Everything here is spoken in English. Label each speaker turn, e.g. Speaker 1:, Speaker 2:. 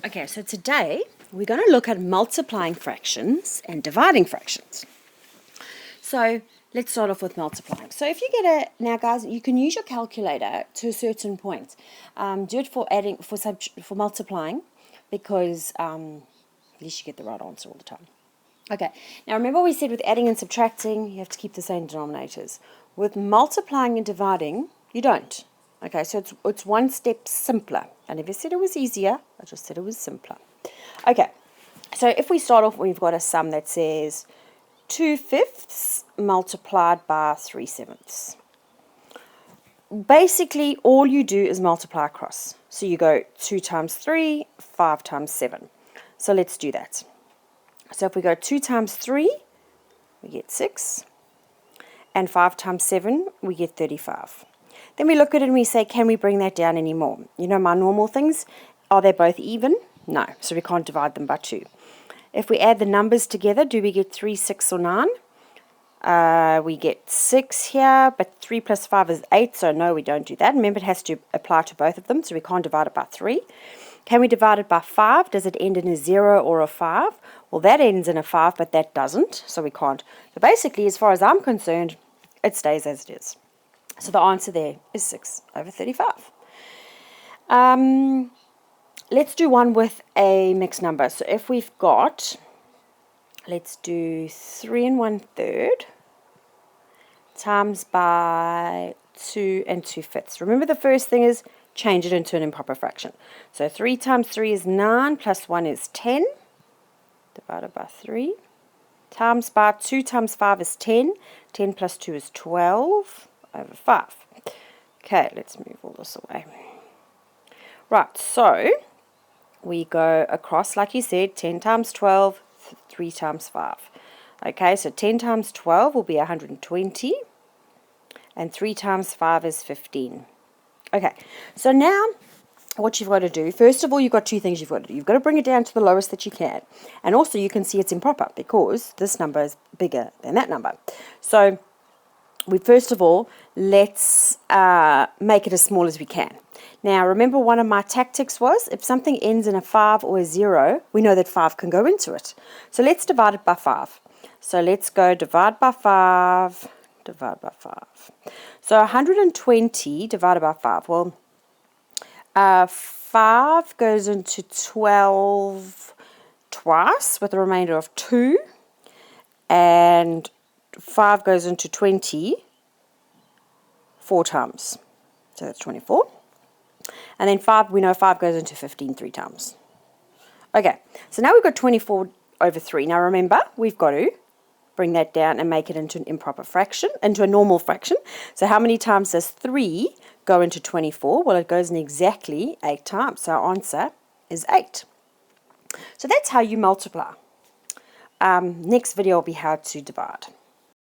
Speaker 1: Okay, so today we're going to look at multiplying fractions and dividing fractions. So let's start off with multiplying. So if you get now guys, you can use your calculator to a certain point. Do it for adding, for multiplying, because at least you get the right answer all the time. Okay, now remember we said with adding and subtracting, you have to keep the same denominators. With multiplying and dividing, you don't. Okay, so it's one step simpler. I never said it was easier, I just said it was simpler. Okay, so if we start off, we've got a sum that says 2/5 multiplied by 3/7. Basically, all you do is multiply across. So you go 2 times 3, 5 times 7. So let's do that. So if we go 2 times 3, we get 6. And 5 times 7, we get 35. Then we look at it and we say, can we bring that down any more? You know my normal things, are they both even? No, so we can't divide them by 2. If we add the numbers together, do we get 3, 6, or 9? We get 6 here, but 3 plus 5 is 8, so no, we don't do that. Remember, it has to apply to both of them, so we can't divide it by 3. Can we divide it by 5? Does it end in a 0 or a 5? Well, that ends in a 5, but that doesn't, so we can't. So basically, as far as I'm concerned, it stays as it is. So the answer there is 6 over 35. Let's do one with a mixed number. So if we've got, let's do 3 1/3 times by 2 2/5. Remember, the first thing is change it into an improper fraction. So 3 times 3 is 9, plus 1 is 10, divided by 3, times by 2 times 5 is 10, 10 plus 2 is 12, over 5. Okay, let's move all this away. Right, so we go across, like you said, 10 times 12, 3 times 5. Okay, so 10 times 12 will be 120, and 3 times 5 is 15. Okay, so now what you've got to do, first of all, you've got two things you've got to do. You've got to bring it down to the lowest that you can. And also you can see it's improper because this number is bigger than that number. So first of all, let's make it as small as we can. Now, remember, one of my tactics was if something ends in a 5 or a 0, we know that 5 can go into it. So let's divide it by 5. So let's go divide by 5, divide by 5. So 120 divided by 5. Well, 5 goes into 12 twice with a remainder of 2. And 5 goes into 20 4 times. So that's 24. And then 5, we know 5 goes into 15 3 times. Okay, so now we've got 24 over 3. Now remember, we've got to bring that down and make it into an improper fraction, into a normal fraction. So how many times does 3 go into 24? Well, it goes in exactly 8 times. So our answer is 8. So that's how you multiply. Next video will be how to divide.